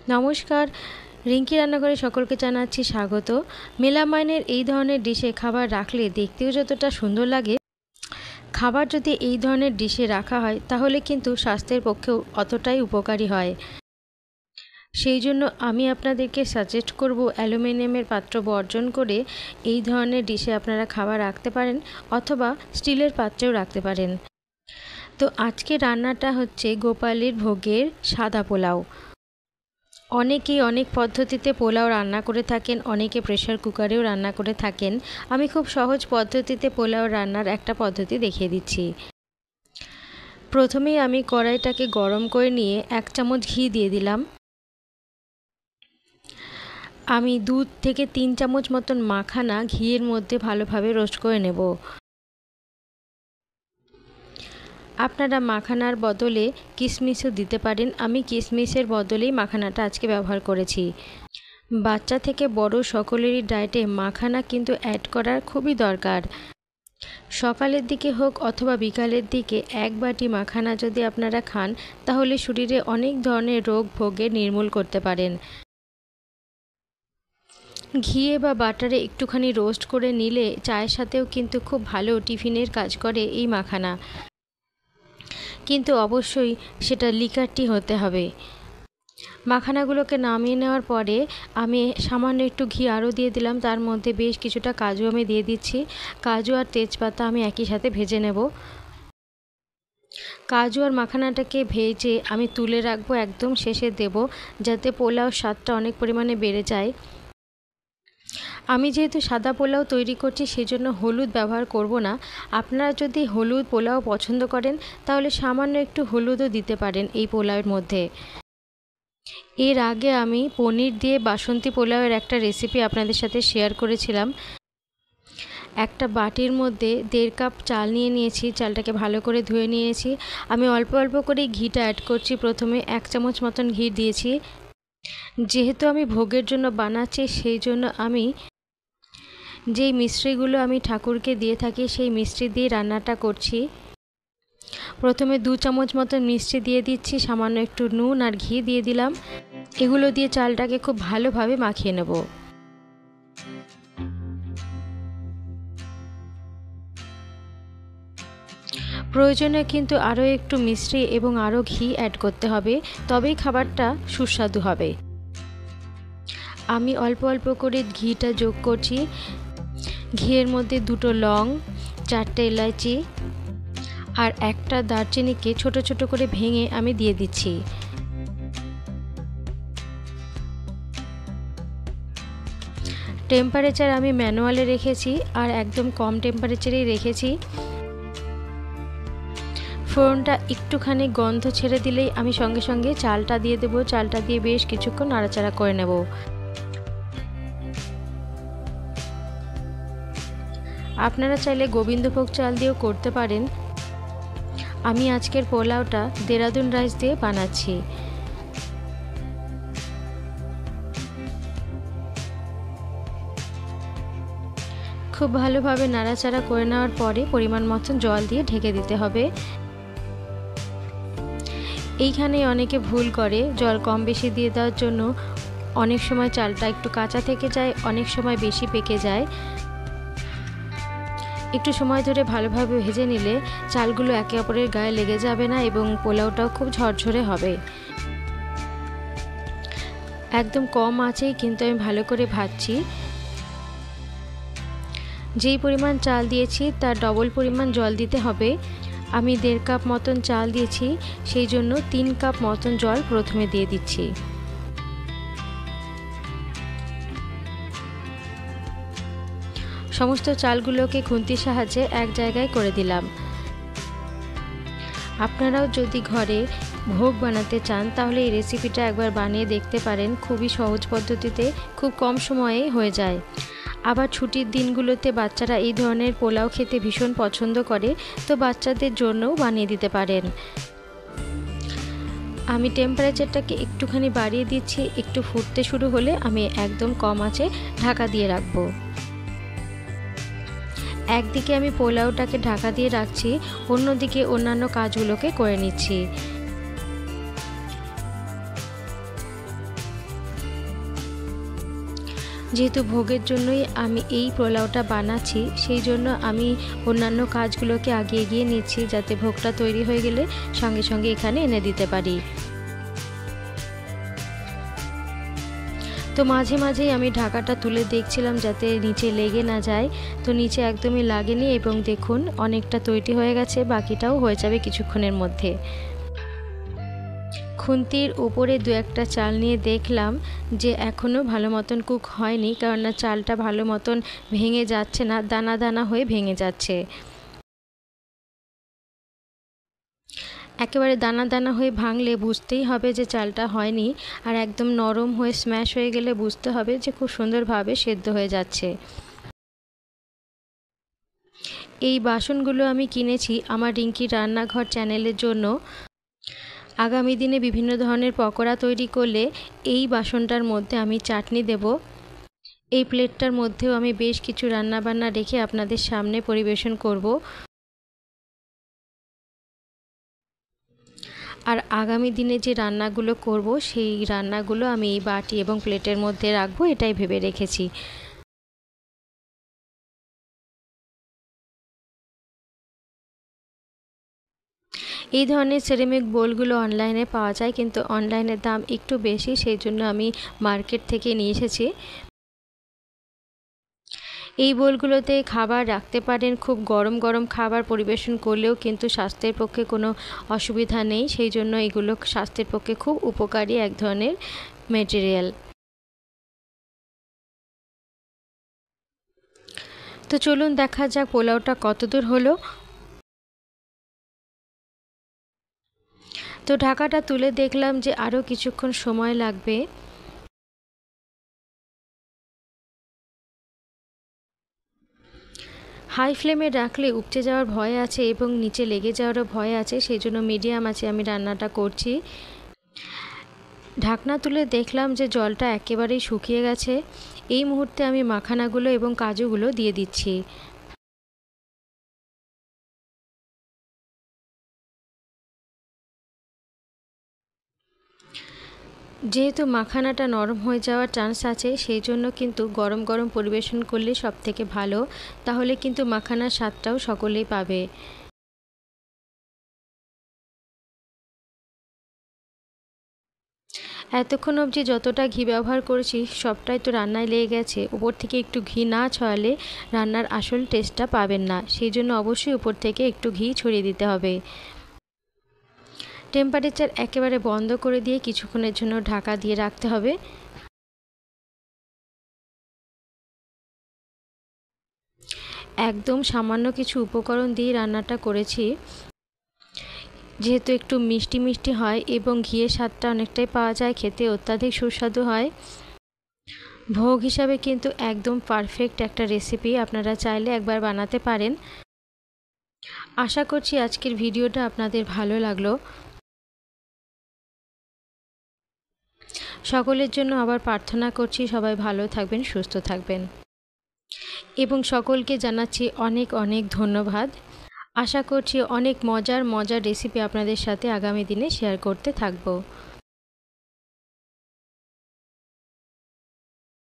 নমস্কার, রিঙ্কি রান্নাঘরে সকলকে জানাচ্ছি স্বাগত। মেলামাইনের এই ধরনের ডিশে খাবার রাখলে দেখতেও যতটা সুন্দর লাগে, খাবার যদি এই ধরনের ডিশে রাখা হয় তাহলে কিন্তু স্বাস্থ্যের পক্ষেও অতটাই উপকারী হয়। সেই জন্য আমি আপনাদেরকে সাজেস্ট করব অ্যালুমিনিয়ামের পাত্র বর্জন করে এই ধরনের ডিশে আপনারা খাবার রাখতে পারেন, অথবা স্টিলের পাত্রেও রাখতে পারেন। তো আজকে রান্নাটা হচ্ছে গোপালের ভোগের সাদা পোলাও। অনেকেই অনেক পদ্ধতিতে পোলাও রান্না করে থাকেন, অনেকে প্রেসার কুকারেও রান্না করে থাকেন। আমি খুব সহজ পদ্ধতিতে পোলাও রান্নার একটা পদ্ধতি দেখিয়ে দিচ্ছি। প্রথমেই আমি কড়াইটাকে গরম করে নিয়ে 1 চামচ ঘি দিয়ে দিলাম। আমি 2 থেকে 3 চামচ মতন মাখানা ঘিয়ের মধ্যে ভালোভাবে রোস্ট করে নেব। আপনারা মাখানার বদলে কিশমিশও দিতে পারেন। আমি কিশমিশের বদলেই মাখানাটা আজকে ব্যবহার করেছি। বাচ্চা থেকে বড় সকলেরই ডায়েটে মাখানা কিন্তু অ্যাড করার খুবই দরকার। সকালের দিকে হোক অথবা বিকালের দিকে 1 বাটি মাখানা যদি আপনারা খান, তাহলে শরীরে অনেক ধরনের রোগ ভোগে নির্মূল করতে পারেন। ঘিয়ে বা বাটারে একটুখানি রোস্ট করে নিলে চায়ের সাথেও কিন্তু খুব ভালো টিফিনের কাজ করে এই মাখানা। কিন্তু অবশ্যই সেটা লিকারটি হতে হবে। মাখানাগুলোকে নামিয়ে নেওয়ার পরে আমি সামান্য একটু ঘি আরও দিয়ে দিলাম। তার মধ্যে বেশ কিছুটা কাজু আমি দিয়ে দিচ্ছি। কাজু আর তেজপাতা আমি একই সাথে ভেজে নেব। কাজু আর মাখানাটাকে ভেজে আমি তুলে রাখবো, একদম শেষে দেব, যাতে পোলাওর স্বাদটা অনেক পরিমাণে বেড়ে যায়। আমি যেহেতু সাদা পোলাও তৈরি করছি সেজন্য হলুদ ব্যবহার করব না। আপনারা যদি হলুদ পোলাও পছন্দ করেন তাহলে সামান্য একটু হলুদও দিতে পারেন এই পোলাওয়ের মধ্যে। এর আগে আমি পনির দিয়ে বাসন্তী পোলাওয়ের একটা রেসিপি আপনাদের সাথে শেয়ার করেছিলাম। একটা বাটির মধ্যে 1.5 কাপ চাল নিয়ে নিয়েছি। চালটাকে ভালো করে ধুয়ে নিয়েছি। আমি অল্প অল্প করে ঘিটা অ্যাড করছি। প্রথমে 1 চামচ মতন ঘি দিয়েছি। যেহেতু আমি ভোগের জন্য বানাচ্ছি সেই জন্য আমি যেই মিষ্টিগুলো আমি ঠাকুরকে দিয়ে থাকি সেই মিষ্টি দিয়ে রান্নাটা করছি। প্রথমে 2 চামচ মতন মিষ্টি দিয়ে দিচ্ছি, সামান্য একটু নুন আর ঘি দিয়ে দিলাম। এগুলো দিয়ে চালটাকে খুব ভালোভাবে মাখিয়ে নেব। প্রয়োজনে কিন্তু আরও একটু মিষ্টি এবং আরও ঘি অ্যাড করতে হবে, তবেই খাবারটা সুস্বাদু হবে। আমি অল্প অল্প করে ঘিটা যোগ করছি। ঘিয়ের মধ্যে 2টো লং, 4টে এলাচি আর একটা দারচিনিকে ছোট ছোট করে ভেঙে আমি দিয়ে দিচ্ছি। টেম্পারেচার আমি ম্যানুয়ালে রেখেছি আর একদম কম টেম্পারেচারেই রেখেছি। ফোড়নটা একটুখানি গন্ধ ছেড়ে দিলেই আমি সঙ্গে সঙ্গে চালটা দিয়ে দেবো। চালটা দিয়ে বেশ কিছুক্ষণ নাড়াচাড়া করে নেব। আপনারা চাইলে গোবিন্দভোগ চাল দিয়েও করতে পারেন। আমি আজকের পোলাওটা দেরাদুন রাইস দিয়ে বানাচ্ছি। খুব ভালোভাবে নাড়াচাড়া করে নেওয়ার পরে পরিমাণ মতন জল দিয়ে ঢেকে দিতে হবে। এইখানে অনেকে ভুল করে, জল কম বেশি দিয়ে দেওয়ার জন্য অনেক সময় চালটা একটু কাঁচা থেকে যায়, অনেক সময় বেশি পেকে যায়। একটু সময় ধরে ভালোভাবে ভেজে নিলে চালগুলো একে অপরের গায়ে লেগে যাবে না এবং পোলাওটাও খুব ঝরঝরে হবে। একদম কম আঁচেই কিন্তু আমি ভালো করে ভাজছি। যেই পরিমাণ চাল দিয়েছি তার ডবল পরিমাণ জল দিতে হবে। আমি 1.5 কাপ মতন চাল দিয়েছি, সেই জন্য 3 কাপ মতন জল প্রথমে দিয়ে দিচ্ছি। সমস্ত চালগুলোকে খুন্তির সাহায্যে এক জায়গায় করে দিলাম। আপনারাও যদি ঘরে ভোগ বানাতে চান তাহলে এই রেসিপিটা একবার বানিয়ে দেখতে পারেন। খুবই সহজ পদ্ধতিতে খুব কম সময়ে হয়ে যায়। আবার ছুটির দিনগুলোতে বাচ্চারা এই ধরনের পোলাও খেতে ভীষণ পছন্দ করে, তো বাচ্চাদের জন্যও বানিয়ে দিতে পারেন। আমি টেম্পারেচারটাকে একটুখানি বাড়িয়ে দিচ্ছি। একটু ফুটতে শুরু হলে আমি একদম কম আঁচে ঢাকা দিয়ে রাখবো। একদিকে আমি পোলাওটাকে ঢাকা দিয়ে রাখছি, অন্যদিকে অন্যান্য কাজগুলোকে করে নিচ্ছি। যেহেতু ভোগের জন্যই আমি এই পোলাওটা বানাচ্ছি, সেই জন্য আমি অন্যান্য কাজগুলোকে আগে এগিয়ে নিচ্ছি, যাতে ভোগটা তৈরি হয়ে গেলে সঙ্গে সঙ্গে এখানে এনে দিতে পারি। তো মাঝে মাঝেই আমি ঢাকাটা তুলে দেখছিলাম যাতে নিচে লেগে না যায়। তো নিচে একদমই লাগেনি এবং দেখুন অনেকটা তৈরি হয়ে গেছে, বাকিটাও হয়ে যাবে কিছুক্ষণের মধ্যে। খুন্তির উপরে দু একটা চাল নিয়ে দেখলাম যে এখনও ভালো মতন কুক হয়নি, কেননা চালটা ভালো মতন ভেঙে যাচ্ছে না, দানা দানা হয়ে ভেঙে যাচ্ছে। একেবারে দানা দানা হয়ে ভাঙলে বুঝতেই হবে যে চালটা হয়নি, আর একদম নরম হয়ে স্ম্যাশ হয়ে গেলে বুঝতে হবে যে খুব সুন্দরভাবে সেদ্ধ হয়ে যাচ্ছে। এই বাসনগুলো আমি কিনেছি আমার রিঙ্কির রান্নাঘর চ্যানেলের জন্য। আগামী দিনে বিভিন্ন ধরনের পকোড়া তৈরি করলে এই বাসনটার মধ্যে আমি চাটনি দেব। এই প্লেটটার মধ্যেও আমি বেশ কিছু রান্নাবান্না রেখে আপনাদের সামনে পরিবেশন করব। আর আগামী দিনে যে রান্নাগুলো করব সেই রান্নাগুলো আমি এই বাটি এবং প্লেটের মধ্যে রাখবো, এটাই ভেবে রেখেছি। এই ধরনের সেরামিক বোলগুলো অনলাইনে পাওয়া যায়, কিন্তু অনলাইনের দাম একটু বেশি, সেই জন্য আমি মার্কেট থেকে নিয়ে এসেছি। এই বোলগুলোতে খাবার রাখতে পারেন, খুব গরম গরম খাবার পরিবেশন করলেও কিন্তু স্বাস্থ্যের পক্ষে কোনো অসুবিধা নেই, সেই জন্য এগুলো স্বাস্থ্যের পক্ষে খুব উপকারী এক ধরনের মেটেরিয়াল। তো চলুন দেখা যাক পোলাওটা কতদূর হলো। তো ঢাকাটা তুলে দেখলাম যে আরও কিছুক্ষণ সময় লাগবে। হাই ফ্লেমে রাখলে উপচে যাওয়ার ভয় আছে এবং নিচে লেগে যাওয়ারও ভয় আছে, সেই জন্য মিডিয়াম আছে আমি রান্নাটা করছি। ঢাকনা তুলে দেখলাম যে জলটা একেবারেই শুকিয়ে গেছে। এই মুহূর্তে আমি মাখানাগুলো এবং কাজুগুলো দিয়ে দিচ্ছি। যেহেতু মাখানাটা নরম হয়ে যাওয়ার চান্স আছে, সেই জন্য কিন্তু গরম গরম পরিবেশন করলে সবথেকে ভালো, তাহলে কিন্তু মাখানার স্বাদটাও সকলেই পাবে। এতক্ষণ অবধি যতটা ঘি ব্যবহার করেছি সবটাই তো রান্নায় লেগে গেছে, উপর থেকে একটু ঘি না ছড়ালে রান্নার আসল টেস্টটা পাবেন না, সেই জন্য অবশ্যই উপর থেকে একটু ঘি ছড়িয়ে দিতে হবে। টেম্পারেচার একেবারে বন্ধ করে দিয়ে কিছুক্ষণের জন্য ঢাকা দিয়ে রাখতে হবে। একদম সামান্য কিছু উপকরণ দিয়ে রান্নাটা করেছি, যেহেতু একটু মিষ্টি মিষ্টি হয় এবং ঘিয়ের স্বাদটা অনেকটাই পাওয়া যায়, খেতে অত্যাধিক সুস্বাদু হয়। ভোগ হিসাবে কিন্তু একদম পারফেক্ট একটা রেসিপি, আপনারা চাইলে একবার বানাতে পারেন। আশা করছি আজকের ভিডিওটা আপনাদের ভালো লাগলো। সকলের জন্য আবার প্রার্থনা করছি সবাই ভালো থাকবেন, সুস্থ থাকবেন এবং সকলকে জানাচ্ছি অনেক অনেক ধন্যবাদ। আশা করছি অনেক মজার মজার রেসিপি আপনাদের সাথে আগামী দিনে শেয়ার করতে থাকবো।